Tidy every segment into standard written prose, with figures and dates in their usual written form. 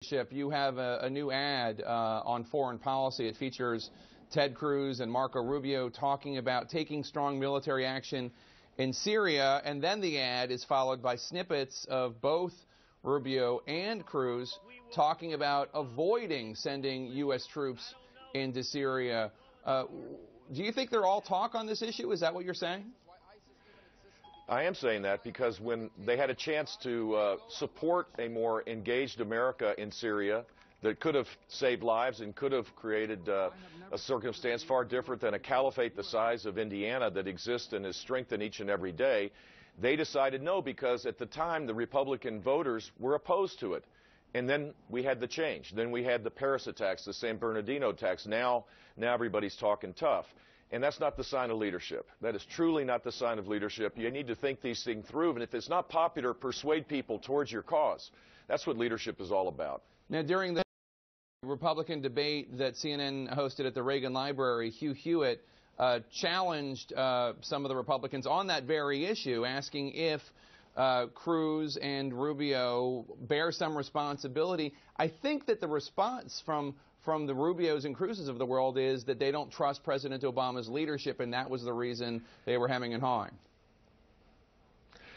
You have a new ad on foreign policy. It features Ted Cruz and Marco Rubio talking about taking strong military action in Syria, and then the ad is followed by snippets of both Rubio and Cruz talking about avoiding sending U.S. troops into Syria. Do you think they're all talk on this issue? Is that what you're saying? I am saying that because when they had a chance to support a more engaged America in Syria that could have saved lives and could have created a circumstance far different than a caliphate the size of Indiana that exists and is strengthened each and every day, they decided no, because at the time the Republican voters were opposed to it. And then we had the change. Then we had the Paris attacks, the San Bernardino attacks. Now everybody's talking tough. And that's not the sign of leadership. That is truly not the sign of leadership. You need to think these things through, and if it's not popular, persuade people towards your cause. That's what leadership is all about. Now, during the Republican debate that CNN hosted at the Reagan Library, Hugh Hewitt challenged some of the Republicans on that very issue, asking if Cruz and Rubio bear some responsibility. I think that the response from the Rubios and Cruzes of the world is that they don't trust President Obama's leadership, and that was the reason they were hemming and hawing.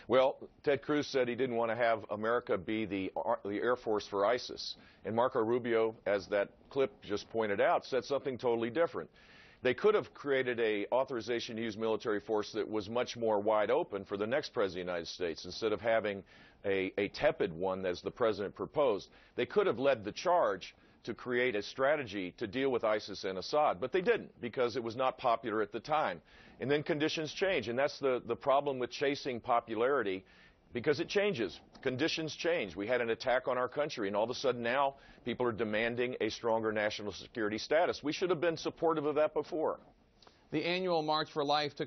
Well, Ted Cruz said he didn't want to have America be the Air Force for ISIS. And Marco Rubio, as that clip just pointed out, said something totally different. They could have created an authorization to use military force that was much more wide open for the next president of the United States instead of having a tepid one as the president proposed. They could have led the charge to create a strategy to deal with ISIS and Assad, but they didn't because it was not popular at the time. And then conditions change, and that's the problem with chasing popularity, because it changes. Conditions change. We had an attack on our country, and all of a sudden now people are demanding a stronger national security status. We should have been supportive of that before. The annual March for Life took